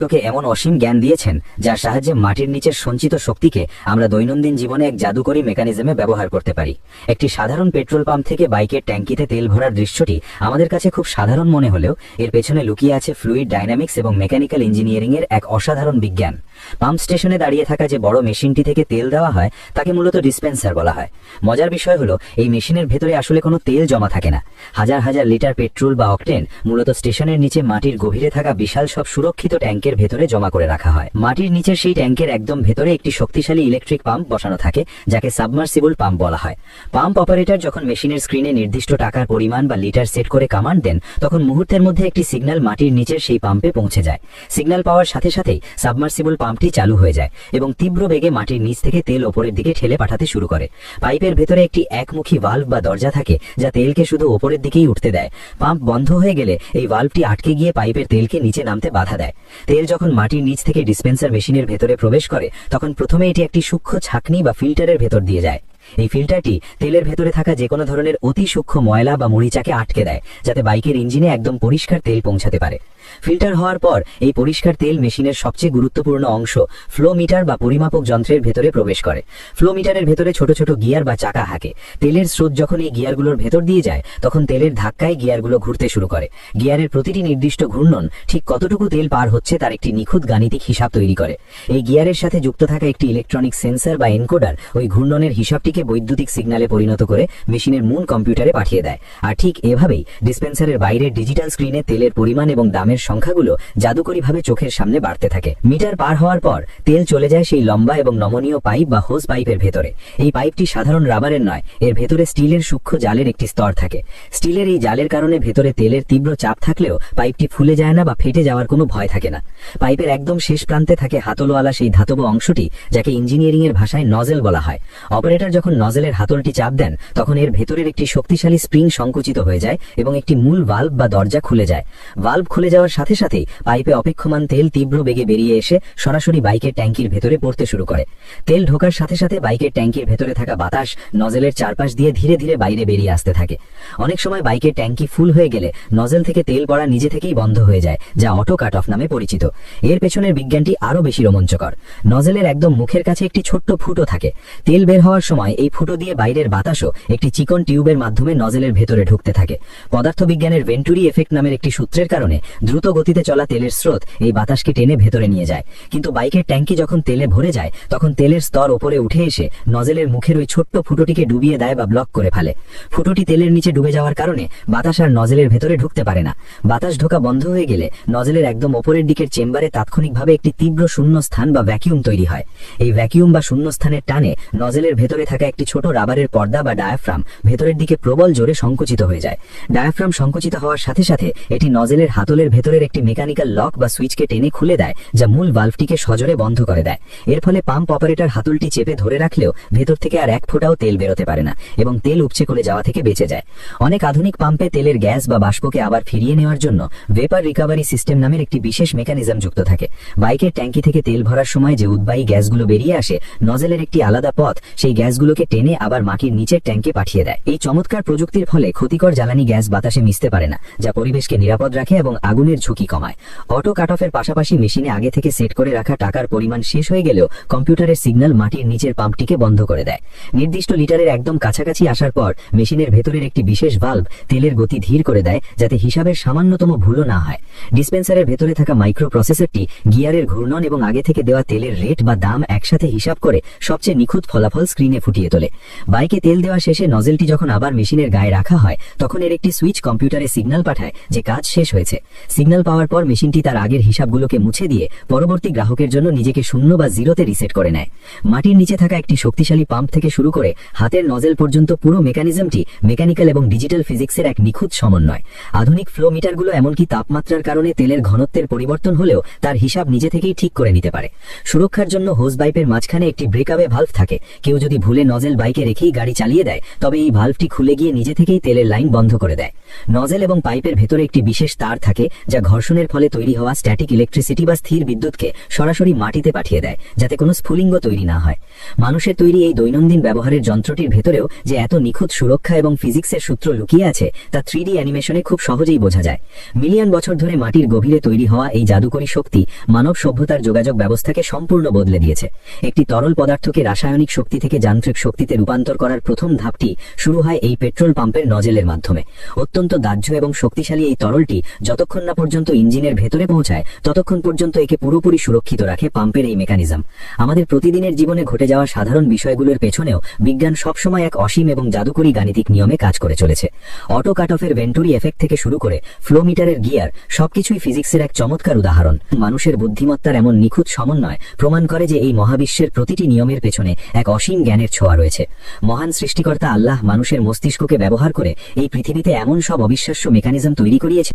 তোকে এমন অসীম জ্ঞান দিয়েছেন যার সাহায্যে মাটির নিচের সঞ্চিত শক্তিকে আমরা দৈনন্দিন জীবনে এক জাদুকরী মেকানিজমে ব্যবহার করতে পারি। একটি সাধারণ পেট্রোল পাম্প থেকে বাইকের ট্যাঙ্কিতে তেল ভরার দৃশ্যটি আমাদের কাছে খুব সাধারণ মনে হলেও এর পেছনে লুকিয়ে আছে ফ্লুইড ডাইনামিক্স এবং মেকানিক্যাল ইঞ্জিনিয়ারিং এর এক অসাধারণ বিজ্ঞান। পাম্প স্টেশনে দাঁড়িয়ে থাকা যে বড় মেশিনটি থেকে তেল দেওয়া হয় তাকে মূলত ডিসপেন্সার বলা হয়। মজার বিষয় হলো এই মেশিনের ভেতরে আসলে কোনো তেল জমা থাকে না। হাজার হাজার লিটার পেট্রোল বা অকটেন মূলত স্টেশনের নিচে মাটির গভীরে থাকা বিশাল সব সুরক্ষিত ট্যাঙ্কের ভেতরে জমা করে রাখা হয়। মাটির নিচের সেই ট্যাঙ্কের একদম ভেতরে একটি শক্তিশালী ইলেকট্রিক পাম্প বসানো থাকে যাকে সাবমার্সিবল পাম্প বলা হয়। পাম্প অপারেটর যখন মেশিনের স্ক্রিনে নির্দিষ্ট টাকার পরিমাণ বা লিটার সেট করে কমান্ড দেন তখন মুহূর্তের মধ্যে একটি সিগন্যাল মাটির নিচের সেই পাম্পে পৌঁছে যায়। সিগন্যাল পাওয়ার সাথে সাথেই সাবমার্সিবল পাম্পটি চালু হয়ে যায় এবং তীব্র বেগে মাটির নিচ থেকে তেল ওপরের দিকে ঠেলে পাঠাতে শুরু করে। পাইপের ভেতরে একটি একমুখী ভালভ বা দরজা থাকে যা তেলকে শুধু ওপরের দিকেই উঠতে দেয়। পাম্প বন্ধ হয়ে গেলে এই ভালভটি আটকে গিয়ে পাইপের তেলকে নিচে নামতে বাধা দেয়। তেল যখন মাটির নিচ থেকে ডিসপেন্সার মেশিনের ভেতরে প্রবেশ করে তখন প্রথমে এটি একটি সূক্ষ্ম ছাঁকনি বা ফিল্টারের ভেতর দিয়ে যায়। এই ফিল্টারটি তেলের ভেতরে থাকা যে কোনো ধরনের অতি সূক্ষ্ম ময়লা বা মরিচাকে আটকে দেয় যাতে বাইকের ইঞ্জিনে একদম পরিষ্কার তেল পৌঁছাতে পারে। ফিল্টার হওয়ার পর এই পরিষ্কার তেল মেশিনের সবচেয়ে গুরুত্বপূর্ণ অংশ ফ্লো মিটার বা পরিমাপক যন্ত্রের ভেতরে প্রবেশ করে। ফ্লো মিটারের ভেতরে ছোট ছোট গিয়ার বা চাকা থাকে। তেলের স্রোত যখন এই গিয়ারগুলোর ভেতর দিয়ে যায় তখন তেলের ধাক্কায় গিয়ারগুলো ঘুরতে শুরু করে। গিয়ারের প্রতিটি নির্দিষ্ট ঘূর্ণন ঠিক কতটুকু তেল পার হচ্ছে তার একটি নিখুঁত গাণিতিক হিসাব তৈরি করে। এই গিয়ারের সাথে যুক্ত থাকা একটি ইলেকট্রনিক সেন্সর বা এনকোডার ওই ঘূর্ণনের হিসাবটিকে বৈদ্যুতিক সিগন্যালে পরিণত করে মেশিনের মূল কম্পিউটারে পাঠিয়ে দেয়। আর ঠিক এভাবেই ডিসপেন্সারের বাইরের ডিজিটাল স্ক্রিনে তেলের পরিমাণ এবং দামের সংখ্যাগুলো জাদুকরীভাবে চোখের সামনে বাড়তে থাকে। মিটার পার হওয়ার পর তেল চলে যায় সেই লম্বা এবং নমনীয় পাইপ বা হোজ পাইপের ভেতরে। এই পাইপটি সাধারণ রাবারের নয়, এর ভেতরে স্টিলের সূক্ষ্ম জালের একটি স্তর থাকে। স্টিলের এই জালের কারণে ভেতরে তেলের তীব্র চাপ থাকলেও পাইপটি ফুলে যায় না বা ফেটে যাওয়ার কোনো ভয় থাকে না। পাইপের একদম শেষ প্রান্তে থাকে হাতলওয়ালা সেই ধাতব অংশটি যাকে ইঞ্জিনিয়ারিং এর ভাষায় নজেল বলা হয়। অপারেটর যখন নজেলের হাতলটি চাপ দেন তখন এর ভেতরের একটি শক্তিশালী স্প্রিং সংকুচিত হয়ে যায় এবং একটি মূল ভালভ বা দরজা খুলে যায়। ভালভ খুলে যাওয়ার সাথে সাথেই পাইপে অপেক্ষমান তেল তীব্র বেগে বেরিয়ে এসে সরাসরি বাইকের ট্যাঙ্কির ভেতরে পড়তে শুরু করে। তেল ঢোকার সাথে সাথে বাইকের ট্যাঙ্কির ভেতরে থাকা বাতাস নজেলের চারপাশ দিয়ে ধীরে ধীরে বাইরে বেরিয়ে আসতে থাকে। অনেক সময় বাইকের ট্যাঙ্কি ফুল হয়ে গেলে নজেল থেকে তেল পড়া নিজে থেকেই বন্ধ হয়ে যায়, যা অটো কাট অফ নামে পরিচিত। এর পেছনের বিজ্ঞানটি আরো বেশি রোমাঞ্চকর। নজেলের একদম মুখের কাছে একটি ছোট্ট ফুটো থাকে। তেল বের হওয়ার সময় এই ফুটো দিয়ে বাইরের বাতাসও একটি চিকন টিউবের মাধ্যমে নজেলের ভেতরে ঢুকতে থাকে। পদার্থবিজ্ঞানের ভেন্টুরি এফেক্ট নামের একটি সূত্রের কারণে দ্রুত গতিতে চলা তেলের স্রোত এই বাতাসকে টেনে ভেতরে নিয়ে যায়। কিন্তু বাইকের ট্যাঙ্কি যখন তেলে ভরে যায় তখন তেলের স্তর ওপরে উঠে এসে নজেলের মুখের ওই ছোট্ট ফুটোটিকে ডুবিয়ে দেয় বা ব্লক করে ফেলে। ফুটোটি তেলের নিচে ডুবে যাওয়ার কারণে বাতাস আর নজেলের ভেতরে ঢুকতে পারে না। বাতাস ঢোকা বন্ধ হয়ে গেলে নজেলের একদম ওপরের দিকের চেম্বারে তাৎক্ষণিকভাবে একটি তীব্র শূন্যস্থান বা ভ্যাকিউম তৈরি হয়। এই ভ্যাকিউম বা শূন্যস্থানের টানে নজেলের ভেতরে থাকা একটি ছোট রাবারের পর্দা বা ডায়াফ্রাম ভেতরের দিকে প্রবল জোরে সংকুচিত হয়ে যায়। ডায়াফ্রাম সংকুচিত হওয়ার সাথে সাথে এটি নজেলের হাতলের ভেতরের একটি মেকানিক্যাল লক বা সুইচকে টেনে খুলে দেয়, যা মূল ভালভটিকে সজোরে বন্ধ করে দেয়। এর ফলে পাম্প অপারেটর হাতলটি চেপে ধরে রাখলেও ভেতর থেকে আর এক ফোঁটাও তেল বেরোতে পারে না এবং তেল উপচে করে যাওয়া থেকে বেঁচে যায়। অনেক আধুনিক পাম্পে তেলের গ্যাস বা বাষ্পকে আবার ফিরিয়ে নেওয়ার জন্য ভেপার রিকভারি সিস্টেম নামের একটি বিশেষ মেকানিজম যুক্ত থাকে। বাইকের ট্যাঙ্কি থেকে তেল ভরার সময় যে উদ্বায়ী গ্যাসগুলো বেরিয়ে আসে, নজেলের একটি আলাদা পথ সেই গ্যাসগুলোকে টেনে আবার মাটির নিচের ট্যাঙ্কে পাঠিয়ে দেয়। এই চমৎকার প্রযুক্তির ফলে ক্ষতিকর জ্বালানি গ্যাস বাতাসে মিশতে পারে না, যা পরিবেশকে নিরাপদ রাখে এবং আগুনের ঝুঁকি কমায়। অটো কাট অফের পাশাপাশি মেশিনে আগে থেকে সেট করে রাখা টাকার পরিমাণ শেষ হয়ে গেলেও কম্পিউটারের সিগন্যাল মাটির নিচের পাম্পটিকে বন্ধ করে দেয়। নির্দিষ্ট লিটারের একদম কাছাকাছি আসার পর মেশিনের ভেতরের একটি বিশেষ ভালভ তেলের গতি ধীর করে দেয় যাতে হিসাবের সামান্যতম ভুলও না হয়। ডিসপেন্সারের ভেতরে থাকা মাইক্রো প্রসেসরটি গিয়ারের ঘূর্ণন এবং আগে থেকে দেওয়া তেলের রেট বা দাম একসাথে হিসাব করে সবচেয়ে নিখুঁত ফলাফল স্ক্রিনে ফুটিয়ে তোলে। বাইকে তেল দেওয়া শেষে নজেলটি যখন আবার মেশিনের গায়ে রাখা হয় তখন এর একটি সুইচ কম্পিউটারে সিগন্যাল পাঠায় যে কাজ শেষ হয়েছে। সিগন্যাল পাওয়ার পর মেশিনটি তার আগের হিসাবগুলোকে মুছে দিয়ে পরবর্তী গ্রাহকের জন্য নিজেকে 0 বা 0-তে রিসেট করে নেয়। মাটির নিচে থাকা একটি শক্তিশালী পাম্প থেকে শুরু করে হাতের নজেল পর্যন্ত পুরো মেকানিজমটি মেকানিক্যাল এবং ডিজিটাল ফিজিক্সের এক নিখুঁত সমন্বয়। আধুনিক ফ্লো মিটারগুলো এমনকি তাপমাত্রার কারণে তেলের ঘনত্বের পরিবর্তন হলেও তার হিসাব নিজে থেকেই ঠিক করে নিতে পারে। সুরক্ষার জন্য হোজ পাইপের মাঝখানে একটি ব্রেকআওয়ে ভালভ থাকে। কেউ যদি ভুলে নজেল বাইকে রেখেই গাড়ি চালিয়ে দেয়, তবে এই ভালভটি খুলে গিয়ে নিজে থেকেই তেলের লাইন বন্ধ করে দেয়। নজেল এবং পাইপের ভেতরে একটি বিশেষ তার থাকে যা ঘর্ষণের ফলে তৈরি হওয়া স্ট্যাটিক ইলেকট্রিসিটি বা স্থির বিদ্যুৎকে সরাসরি মাটিতে পাঠিয়ে দেয়, যাতে কোনো স্ফুলিঙ্গ তৈরি না হয়। মানুষের তৈরি এই দৈনন্দিন ব্যবহারের যন্ত্রটির ভেতরেও যে এত নিখুঁত সুরক্ষা এবং ফিজিক্সের সূত্র লুকিয়ে আছে তা 3D অ্যানিমেশনে খুব সহজেই বোঝা যায়। মিলিয়ন বছর ধরে মাটির গভীরে তৈরি হওয়া এই জাদুকরী শক্তি মানব সভ্যতার যোগাযোগ ব্যবস্থাকে সম্পূর্ণ বদলে দিয়েছে। একটি তরল পদার্থকে রাসায়নিক শক্তি থেকে যান্ত্রিক শক্তিতে রূপান্তর করার প্রথম ধাপটি শুরু হয় এই পেট্রোল পাম্পের নজেলের মাধ্যমে। অত্যন্ত দাহ্য এবং শক্তিশালী এই তরলটি যতক্ষণ না পর্যন্ত ইঞ্জিনের ভেতরে পৌঁছায় ততক্ষণ পর্যন্ত একে পুরোপুরি সুরক্ষিত রাখে পাম্পের এই মেকানিজম। আমাদের প্রতিদিনের জীবনে ঘটে যাওয়া সাধারণ বিষয়গুলোর পেছনেও বিজ্ঞান সবসময় এক অসীম এবং জাদুকরী গাণিতিক নিয়মে কাজ করে চলেছে। অটো কাট অফের ভেন্টুরি এফেক্ট থেকে শুরু করে ফ্লো মিটারের গিয়ার সবকিছুই ফিজিক্সের এক চমৎকার উদাহরণ। মানুষের বুদ্ধিমত্তার এমন নিখুঁত সমন্বয় প্রমাণ করে যে এই মহাবিশ্বের প্রতিটি নিয়মের পেছনে এক অসীম জ্ঞানের ছোঁয়া রয়েছে। মহান সৃষ্টিকর্তা আল্লাহ মানুষের মস্তিষ্ককে ব্যবহার করে এই পৃথিবীতে এমন সব অবিশ্বাস্য মেকানিজম তৈরি করিয়েছে